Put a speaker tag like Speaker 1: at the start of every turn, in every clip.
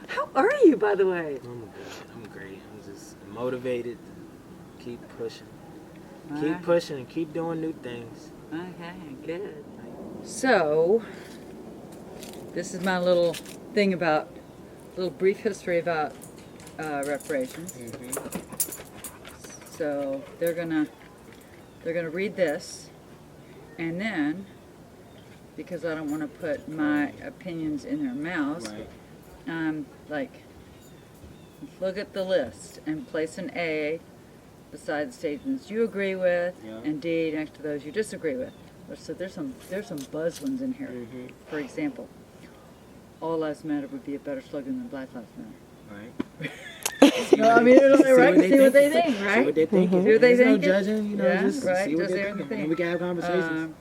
Speaker 1: How are you, by the way?
Speaker 2: I'm good. I'm great. I'm just motivated to keep pushing. Keep pushing and keep doing new things.
Speaker 1: Okay, good. So, this is my little thing about, little brief history about reparations.
Speaker 2: Mm-hmm.
Speaker 1: So they're gonna read this, and then, because I don't want to put my opinions in their mouths,
Speaker 2: Right.
Speaker 1: like, look at the list and place an A beside the statements you agree with, and D next to those you disagree with. So there's some buzz ones in here.
Speaker 2: Mm-hmm.
Speaker 1: For example, all lives matter would be a better slogan than Black Lives Matter.
Speaker 2: Right.
Speaker 1: No, I mean, it's only right to see what they think, right?
Speaker 2: See what they think.
Speaker 1: See what they
Speaker 2: There's
Speaker 1: think.
Speaker 2: no judging, you know,
Speaker 1: Yeah,
Speaker 2: just
Speaker 1: right,
Speaker 2: see what
Speaker 1: just
Speaker 2: they
Speaker 1: see what
Speaker 2: think.
Speaker 1: they think.
Speaker 2: And we can have conversations.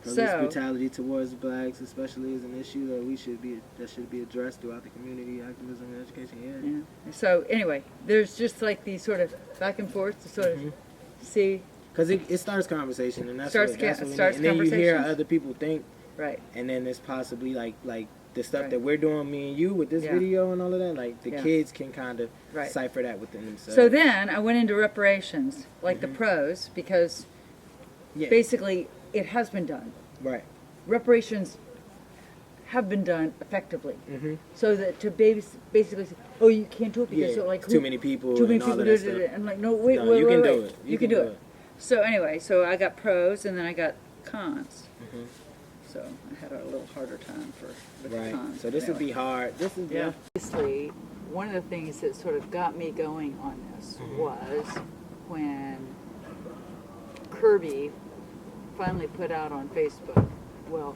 Speaker 2: Police
Speaker 1: So,
Speaker 2: brutality towards blacks, especially, is an issue that should be addressed throughout the community, activism, and education.
Speaker 1: yeah. So anyway, there's just like these sort of back and forth to sort of see.
Speaker 2: Because it starts conversation, and that's
Speaker 1: Starts
Speaker 2: what we need.
Speaker 1: starts
Speaker 2: And then you hear
Speaker 1: conversations.
Speaker 2: other people think,
Speaker 1: Right.
Speaker 2: and then it's possibly like the stuff
Speaker 1: Right.
Speaker 2: that we're doing, me and you, with this
Speaker 1: Yeah.
Speaker 2: video and all of that. Like the
Speaker 1: Yeah.
Speaker 2: kids can kind of
Speaker 1: Right.
Speaker 2: cipher that within themselves.
Speaker 1: So then I went into reparations, like the pros, because basically it has been done.
Speaker 2: Right.
Speaker 1: Reparations have been done effectively.
Speaker 2: Mm-hmm.
Speaker 1: So that to basically say, oh, you can't do it because
Speaker 2: Yeah.
Speaker 1: like
Speaker 2: Too many people.
Speaker 1: too many
Speaker 2: and all
Speaker 1: people
Speaker 2: of
Speaker 1: did
Speaker 2: that
Speaker 1: it.
Speaker 2: stuff.
Speaker 1: And like, no, wait,
Speaker 2: No,
Speaker 1: wait,
Speaker 2: you can
Speaker 1: wait,
Speaker 2: do
Speaker 1: wait.
Speaker 2: it.
Speaker 1: You can do it. So anyway, so I got pros and then I got cons.
Speaker 2: Mm-hmm.
Speaker 1: So I had a little harder time with the
Speaker 2: Right.
Speaker 1: cons.
Speaker 2: So this would
Speaker 1: Anyway.
Speaker 2: be hard. This is
Speaker 1: Yeah. Obviously, one of the things that sort of got me going on this was when Kirby finally put out on Facebook, well,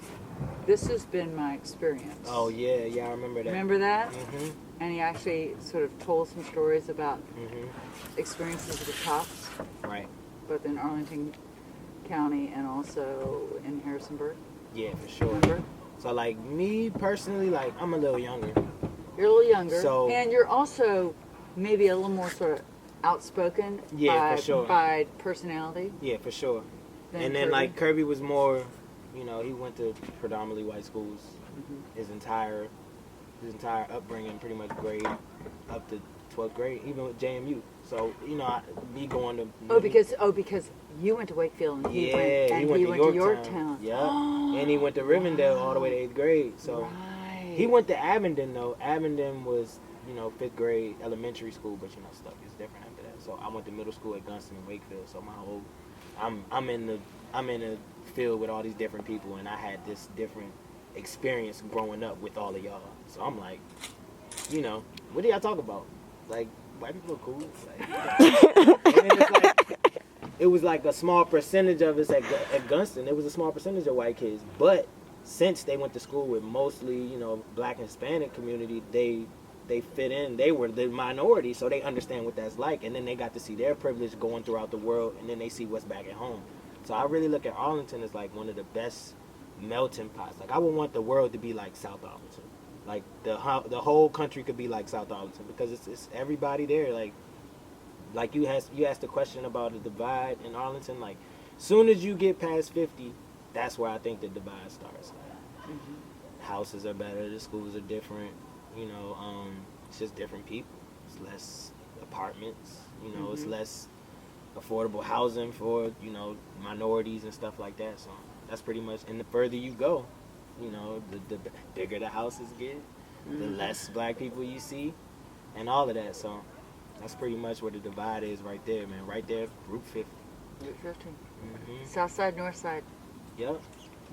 Speaker 1: this has been my experience.
Speaker 2: Oh yeah, I remember that.
Speaker 1: Remember that?
Speaker 2: Mm-hmm.
Speaker 1: And he actually sort of told some stories about
Speaker 2: Mm-hmm.
Speaker 1: experiences with cops,
Speaker 2: Right.
Speaker 1: both in Arlington County and also in Harrisonburg.
Speaker 2: Yeah, for sure.
Speaker 1: Remember?
Speaker 2: So like me personally, like I'm a little younger.
Speaker 1: You're a little younger,
Speaker 2: So-
Speaker 1: and you're also maybe a little more sort of outspoken
Speaker 2: Yeah, for sure.
Speaker 1: by personality.
Speaker 2: Yeah, for sure.
Speaker 1: than
Speaker 2: And then
Speaker 1: Kirby.
Speaker 2: like Kirby was more, you know, he went to predominantly white schools.
Speaker 1: Mm-hmm.
Speaker 2: His entire upbringing, pretty much grade up to 12th grade, even with JMU. So you know, me going to
Speaker 1: because you went to Wakefield and he
Speaker 2: yeah,
Speaker 1: went to
Speaker 2: Yorktown.
Speaker 1: Yorktown.
Speaker 2: Yeah, and he went to Rivendell all the way to 8th grade. So
Speaker 1: Right.
Speaker 2: he went to Abingdon though. Abingdon was, you know, 5th grade elementary school, but you know stuff is different after that. So I went to middle school at Gunston and Wakefield. So my whole I'm in the field with all these different people, and I had this different experience growing up with all of y'all. So I'm like, you know, what do y'all talk about? Like, white people are cool. Like, and then it's like, it was like a small percentage of us at Gunston. It was a small percentage of white kids, but since they went to school with mostly, you know, black and Hispanic community, they fit in. They were the minority, so they understand what that's like, and then they got to see their privilege going throughout the world, and then they see what's back at home. So I really look at Arlington as like one of the best melting pots. Like I would want the world to be like South Arlington. Like the whole country could be like South Arlington, because it's everybody there. Like you asked the question about the divide in Arlington. Like soon as you get past 50, that's where I think the divide starts. Like, houses are better, the schools are different. You know, it's just different people. It's less apartments. You know, it's less affordable housing for, you know, minorities and stuff like that. So that's pretty much. And the further you go, you know, the bigger the houses get, the less black people you see, and all of that. So that's pretty much where the divide is right there, man. Right there, Route 50.
Speaker 1: Route 50. South side, north side.
Speaker 2: Yep.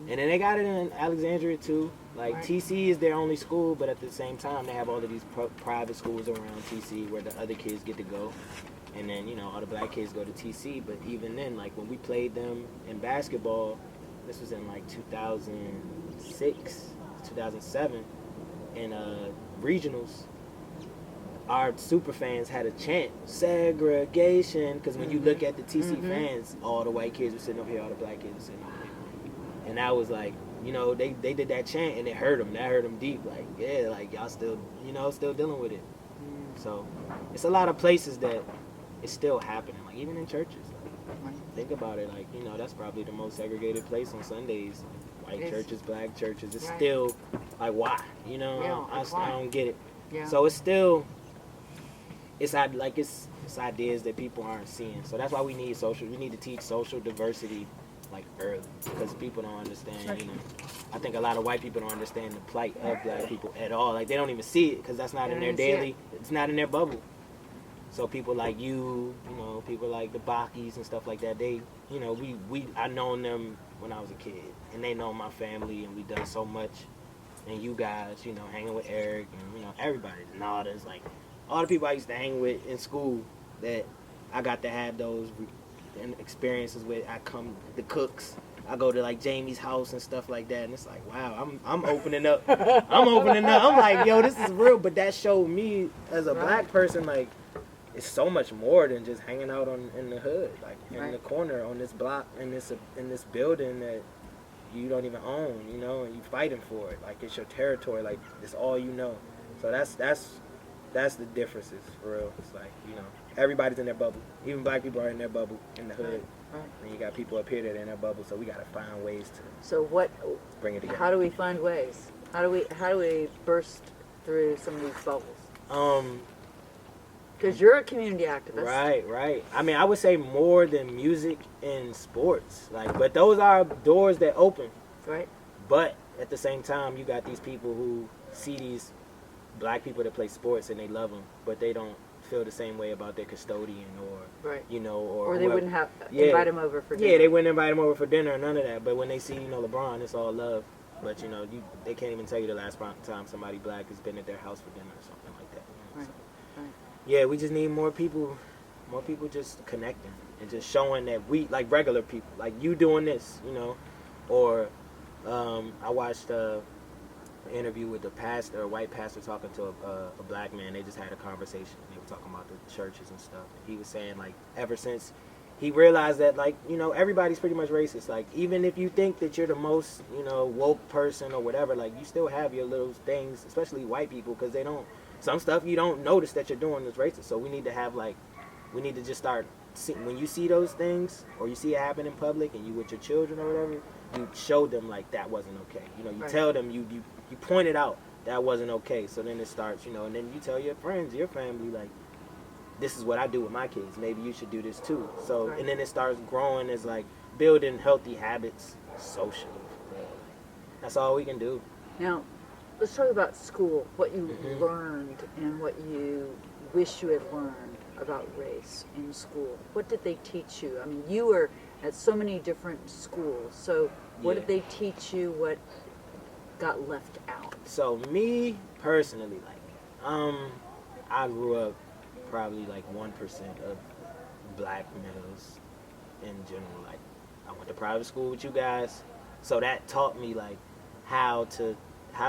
Speaker 2: And then they got it in Alexandria too. Like
Speaker 1: Right.
Speaker 2: TC is their only school, but at the same time they have all of these private schools around TC where the other kids get to go. And then, you know, all the black kids go to TC. But even then, like when we played them in basketball, this was in like 2006, 2007, in regionals, our super fans had a chant, segregation, because when you look at the TC fans, all the white kids were sitting over here, all the black kids were sitting over here. And that was like, you know, they did that chant and it hurt them. That hurt them deep. Like, yeah, like y'all still, you know, still dealing with it. So it's a lot of places that it's still happening. Like even in churches. Like, think about it. Like, you know, that's probably the most segregated place on Sundays. White churches, black churches. It's still Like, why? You know,
Speaker 1: Yeah,
Speaker 2: I don't get it.
Speaker 1: Yeah.
Speaker 2: So it's still, it's ideas that people aren't seeing. So that's why we need to teach social diversity like early, because people don't understand, you know. I think a lot of white people don't understand the plight of black people at all. Like, they don't even see it because that's not in their daily, it's not in their bubble. So people like you know, people like the Bakis and stuff like that, they, you know, I known them when I was a kid, and they know my family, and we done so much. And you guys, you know, hanging with Eric, and, you know, everybody, Nadas, like, all the people I used to hang with in school that I got to have those experiences with. The cooks, I go to like Jamie's house and stuff like that, and it's like, wow, I'm opening up. I'm like, yo, this is real. But that showed me as a black person, like, it's so much more than just hanging out in the hood, like in the corner on this block, in this building that you don't even own, you know, and you fighting for it. Like, it's your territory, like, it's all you know. So that's the differences, for real. It's like, you know, everybody's in their bubble. Even black people are in their bubble in the hood. Right. And you got people up here that are in their bubble, so we got to find ways to bring it together.
Speaker 1: How do we find ways? How do we burst through some of these bubbles? Because you're a community activist.
Speaker 2: Right. I mean, I would say more than music and sports. Like, but those are doors that open.
Speaker 1: Right.
Speaker 2: But at the same time, you got these people who see these black people that play sports and they love them, but they don't feel the same way about their custodian or, you know, or
Speaker 1: they wouldn't have invite them over for dinner.
Speaker 2: Yeah, they wouldn't invite them over for dinner or none of that. But when they see, you know, LeBron, it's all love. But, you know, they can't even tell you the last time somebody black has been at their house for dinner or something like that. You know?
Speaker 1: Right.
Speaker 2: Yeah, we just need more people just connecting and just showing that we, like regular people, like you doing this, you know. Or I watched an interview with a white pastor talking to a black man. They just had a conversation. They were talking about the churches and stuff. And he was saying, like, ever since he realized that, like, you know, everybody's pretty much racist. Like, even if you think that you're the most, you know, woke person or whatever, like, you still have your little things, especially white people, because they don't. Some stuff you don't notice that you're doing is racist. So we need to just start, when you see those things or you see it happen in public and you with your children or whatever, you show them, like, that wasn't okay. You know, you tell them, you point it out, that wasn't okay. So then it starts, you know, and then you tell your friends, your family, like, this is what I do with my kids. Maybe you should do this too. So, and then it starts growing as, like, building healthy habits socially. That's all we can do.
Speaker 1: Now, let's talk about school, what you learned and what you wish you had learned about race in school. What did they teach you? I mean, you were at so many different schools, so what did they teach you? What got left out?
Speaker 2: So me personally, like, I grew up probably like 1% of black males in general. Like, I went to private school with you guys, so that taught me, like, how to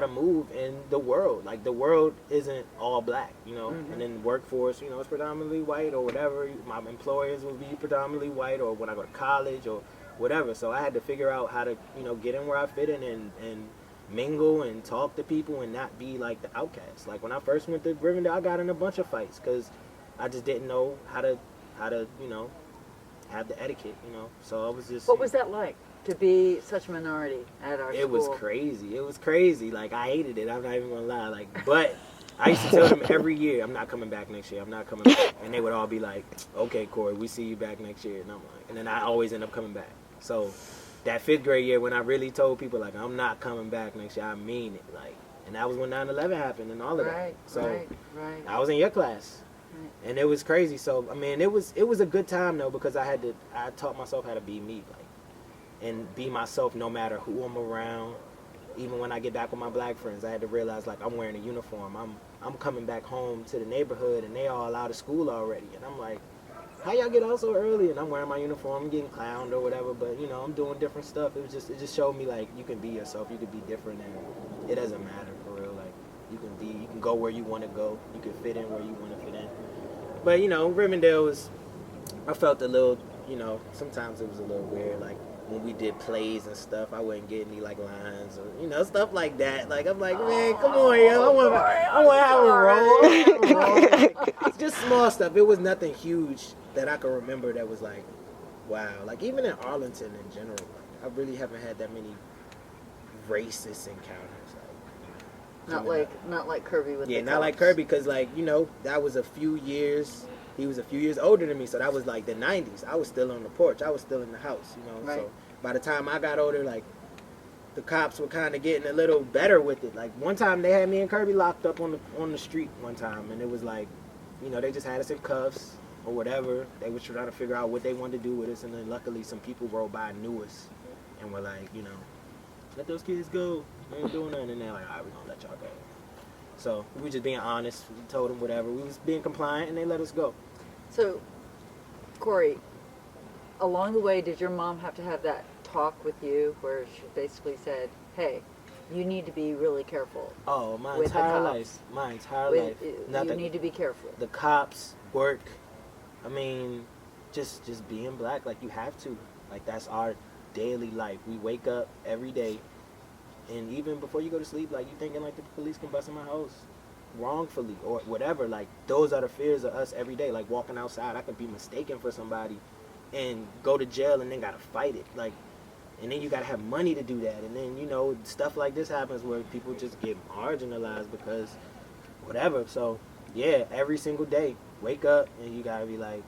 Speaker 2: move in the world. Like, the world isn't all black, you know. And then workforce, you know, it's predominantly white or whatever. My employers will be predominantly white, or when I go to college or whatever. So I had to figure out how to, you know, get in where I fit in and mingle and talk to people and not be like the outcast. Like, when I first went to Rivendell, I got in a bunch of fights because I just didn't know how to, you know, have the etiquette, you know. So I was just...
Speaker 1: What was that like, to be such a minority at our school?
Speaker 2: It was crazy. Like, I hated it. I'm not even gonna lie. Like, but I used to tell them every year, I'm not coming back next year. I'm not coming back. And they would all be like, okay, Corey, we see you back next year. And I'm like, and then I always end up coming back. So that 5th grade year, when I really told people, like, I'm not coming back next year, I mean it. Like, and that was when 9/11 happened and all of that. So I was in your class. And it was crazy. So, I mean, it was a good time, though, because I taught myself how to be me, like, and be myself no matter who I'm around. Even when I get back with my black friends, I had to realize, like, I'm wearing a uniform. I'm coming back home to the neighborhood, and they all out of school already. And I'm like, how y'all get out so early? And I'm wearing my uniform, I'm getting clowned or whatever, but, you know, I'm doing different stuff. It just showed me, like, you can be yourself, you can be different, and it doesn't matter, for real. Like, you can go where you want to go, you can fit in where you want to fit in. But, you know, Rivendell I felt a little, you know, sometimes it was a little weird. Like, when we did plays and stuff, I wouldn't get any, like, lines or, you know, stuff like that. Like, I'm like, man, come on, yo, I want to have a role. Like, it's just small stuff. It was nothing huge that I can remember that was like, wow. Like, even in Arlington in general, like, I really haven't had that many racist encounters. Like,
Speaker 1: Not like Kirby with the
Speaker 2: not like
Speaker 1: cups.
Speaker 2: Kirby, because like, you know, that was a few years. He was a few years older than me, so that was like the 90s. I was still on the porch. I was still in the house, you know.
Speaker 1: Right.
Speaker 2: So by the time I got older, like, the cops were kind of getting a little better with it. Like, one time they had me and Kirby locked up on the street one time, and it was like, you know, they just had us in cuffs or whatever. They were trying to figure out what they wanted to do with us, and then luckily some people rolled by and knew us and were like, you know, let those kids go. They ain't doing nothing. And they're like, all right, we're going to let y'all go. So we were just being honest. We told them whatever. We was being compliant, and they let us go.
Speaker 1: So, Corey, along the way, did your mom have to have that talk with you where she basically said, hey, you need to be really careful?
Speaker 2: Oh, my
Speaker 1: with
Speaker 2: entire
Speaker 1: the
Speaker 2: life.
Speaker 1: cops.
Speaker 2: My entire
Speaker 1: With,
Speaker 2: life.
Speaker 1: you need to be careful.
Speaker 2: The cops, work. I mean, just being black, like, you have to. Like, that's our daily life. We wake up every day, and even before you go to sleep, like, you thinking like the police can bust in my house wrongfully or whatever. Like, those are the fears of us every day. Like, walking outside, I could be mistaken for somebody and go to jail and then gotta fight it. Like, and then you gotta have money to do that. And then, you know, stuff like this happens where people just get marginalized because whatever. So yeah, every single day, wake up and you gotta be like,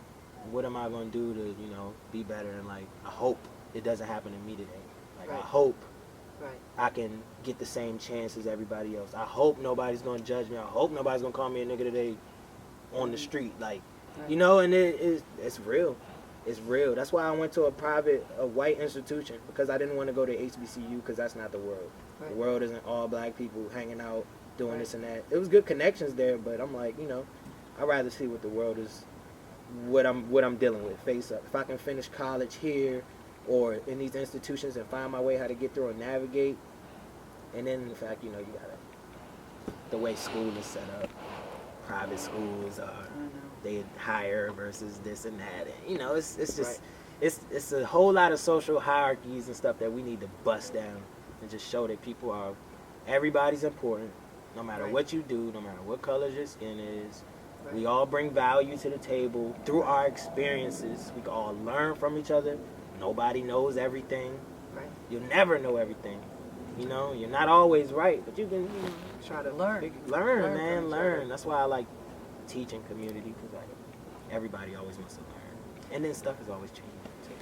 Speaker 2: what am I gonna do to, you know, be better? And like, I hope it doesn't happen to me today. Like,
Speaker 1: Right.
Speaker 2: I hope
Speaker 1: Right.
Speaker 2: I can get the same chance as everybody else. I hope nobody's gonna judge me. I hope nobody's gonna call me a nigga today on the street. Like,
Speaker 1: Right.
Speaker 2: you know, and it's real. It's real. That's why I went to a white institution, because I didn't want to go to HBCU, because that's not the world.
Speaker 1: Right.
Speaker 2: The world isn't all black people hanging out doing
Speaker 1: Right.
Speaker 2: this and that. It was good connections there, but I'm like, you know, I'd rather see what the world is, what I'm dealing with face up. If I can finish college here or in these institutions and find my way how to get through and navigate, and then the fact, you know, you gotta, the way school is set up, private schools are,
Speaker 1: I know.
Speaker 2: they hire versus this and that, and you know, it's just
Speaker 1: Right.
Speaker 2: it's a whole lot of social hierarchies and stuff that we need to bust down and just show that people are, everybody's important, no matter
Speaker 1: Right.
Speaker 2: what you do, no matter what color your skin is.
Speaker 1: Right.
Speaker 2: We all bring value to the table through our experiences. We can all learn from each other. Nobody knows everything.
Speaker 1: Right.
Speaker 2: You'll never know everything. You know, you're not always right, but you can, you know, try to
Speaker 1: Learn.
Speaker 2: learn,
Speaker 1: Learn
Speaker 2: man,
Speaker 1: from each
Speaker 2: learn.
Speaker 1: other.
Speaker 2: That's why I like teaching community, because like, everybody always wants to learn, and then stuff is always changing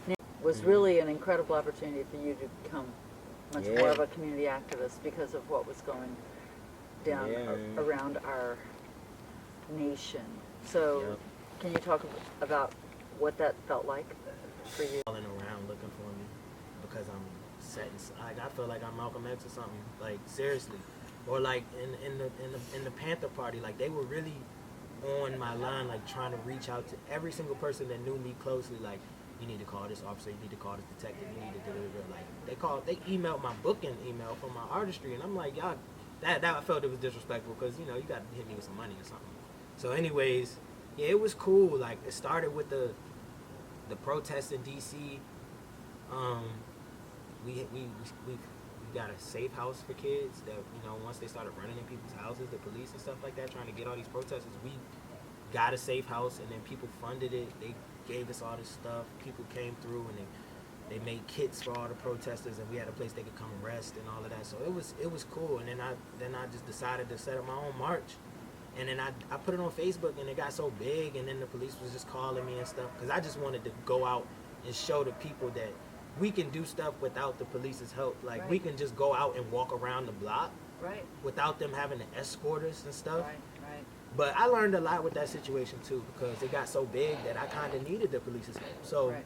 Speaker 2: too.
Speaker 1: It was really an incredible opportunity for you to become much
Speaker 2: Yeah.
Speaker 1: more of a community activist because of what was going down
Speaker 2: Yeah.
Speaker 1: around our nation. So,
Speaker 2: Yep.
Speaker 1: can you talk about what that felt like for you?
Speaker 2: Calling around looking for me because I'm setting. Like, I feel like I'm Malcolm X or something. Like, seriously, or like in the Panther Party, like they were really on my line, like trying to reach out to every single person that knew me closely. Like, you need to call this officer, you need to call this detective, you need to do it. Like, they emailed my booking email for my artistry, and I'm like, y'all, that I felt it was disrespectful, because you know, you got to hit me with some money or something. So anyways, yeah, it was cool. Like, it started with the protests in DC. We got a safe house for kids that, you know, once they started running in people's houses, the police and stuff like that, trying to get all these protesters, we got a safe house, and then people funded it. They gave us all this stuff. People came through, and they made kits for all the protesters, and we had a place they could come and rest and all of that. So it was cool. And then I just decided to set up my own march. And then I put it on Facebook, and it got so big, and then the police was just calling me and stuff, because I just wanted to go out and show the people that we can do stuff without the police's help. Like,
Speaker 1: Right.
Speaker 2: we can just go out and walk around the block
Speaker 1: Right.
Speaker 2: without them having to escort us and stuff.
Speaker 1: Right. Right.
Speaker 2: But I learned a lot with that situation too, because it got so big that I kind of needed the police's help. So,
Speaker 1: Right.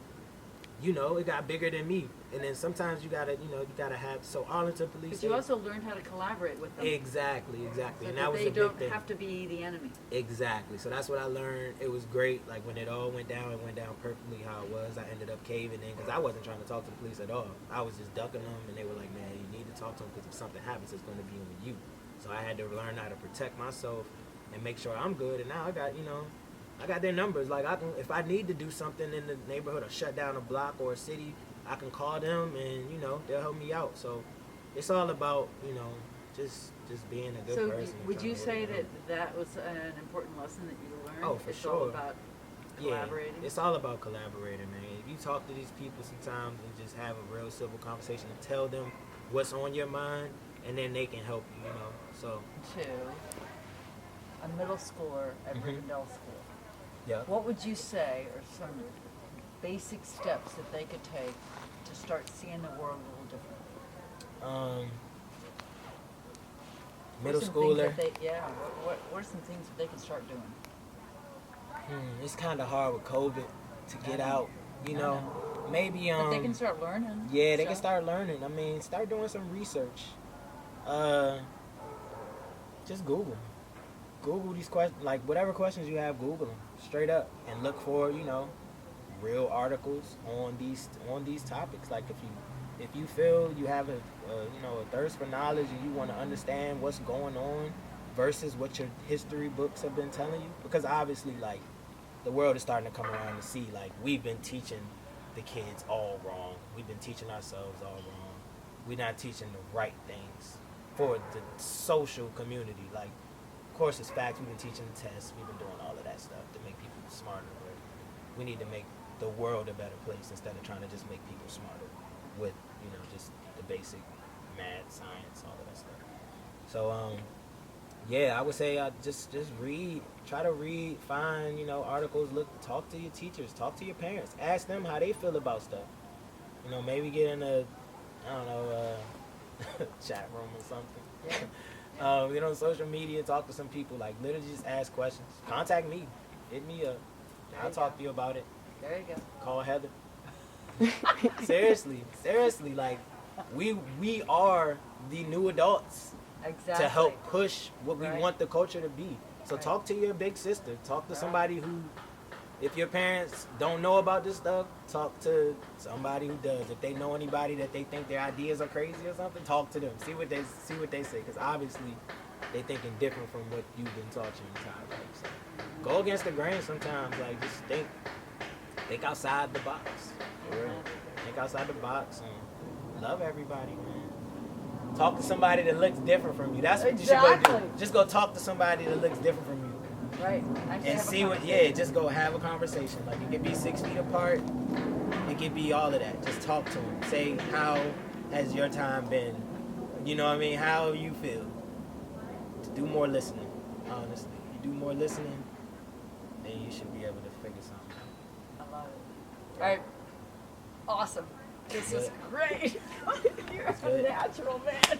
Speaker 2: you know, it got bigger than me. And then sometimes you gotta have, so Arlington police.
Speaker 1: But you also learned how to collaborate with them.
Speaker 2: Exactly.
Speaker 1: So
Speaker 2: And that was
Speaker 1: they
Speaker 2: a big
Speaker 1: don't
Speaker 2: thing.
Speaker 1: have to be the enemy.
Speaker 2: Exactly. So that's what I learned. It was great. Like, when it all went down, it went down perfectly how it was. I ended up caving in, because I wasn't trying to talk to the police at all. I was just ducking them, and they were like, man, you need to talk to them, because if something happens, it's going to be on you. So I had to learn how to protect myself and make sure I'm good. And now I got their numbers. Like, if I need to do something in the neighborhood or shut down a block or a city, I can call them, and, you know, they'll help me out. So it's all about, you know, just being a good
Speaker 1: So
Speaker 2: person. and
Speaker 1: would
Speaker 2: trying
Speaker 1: you
Speaker 2: to
Speaker 1: say
Speaker 2: work it
Speaker 1: that
Speaker 2: out.
Speaker 1: that was an important lesson that you learned?
Speaker 2: Oh, for
Speaker 1: it's all
Speaker 2: sure.
Speaker 1: about collaborating.
Speaker 2: Yeah, it's all about collaborating, man. If you talk to these people sometimes and just have a real civil conversation and tell them what's on your mind, and then they can help you, you know. So
Speaker 1: To a middle schooler at Rivendell School,
Speaker 2: yeah.
Speaker 1: what would you say are some basic steps that they could take to start seeing the world a little differently?
Speaker 2: Middle
Speaker 1: What are some things
Speaker 2: schooler.
Speaker 1: that they, what are some things that they can start doing?
Speaker 2: It's kind of hard with COVID to get out, you know. Maybe
Speaker 1: But they can start learning.
Speaker 2: yeah, they can start learning. I mean, start doing some research. Just Google these questions, like whatever questions you have, Google them straight up and look for, you know, real articles on these topics. Like if you feel you have a thirst for knowledge and you want to understand what's going on versus what your history books have been telling you, because obviously like the world is starting to come around to see like we've been teaching the kids all wrong. We've been teaching ourselves all wrong. We're not teaching the right things for the social community. Like, of course, it's facts. We've been teaching the tests. We've been doing all of that stuff to make people smarter. But we need to make the world a better place instead of trying to just make people smarter with, you know, just the basic math, science, all of that stuff. So, yeah, I would say just read. Try to read, find, you know, articles. Talk to your teachers. Talk to your parents. Ask them how they feel about stuff. You know, maybe get in a, I don't know, chat room or something. Yeah. You know, social media, talk to some people. Like, literally just ask questions. Contact me. Hit me up. I'll talk to you about it.
Speaker 1: There you go.
Speaker 2: Call Heather. Seriously, like, we are the new adults.
Speaker 1: Exactly.
Speaker 2: To help push what we
Speaker 1: Right.
Speaker 2: want the culture to be. So
Speaker 1: Right.
Speaker 2: talk to your big sister. Talk to somebody who, if your parents don't know about this stuff, talk to somebody who does. If they know anybody that they think their ideas are crazy or something, talk to them. See what they say, because obviously they thinking different from what you've been taught your entire life. So go against the grain sometimes. Like, just think outside the box. For real. Think outside the box and love everybody, man. Talk to somebody that looks different from you. That's what you should go do. Just go talk to somebody that looks different from you.
Speaker 1: Right.
Speaker 2: And see what, just go have a conversation. Like, it could be 6 feet apart. It could be all of that. Just talk to them. Say, how has your time been? You know what I mean? How you feel? Do more listening, honestly. You do more listening, then you should be able to figure something out.
Speaker 1: I love it. All right. Awesome. This is great. You're a natural, man.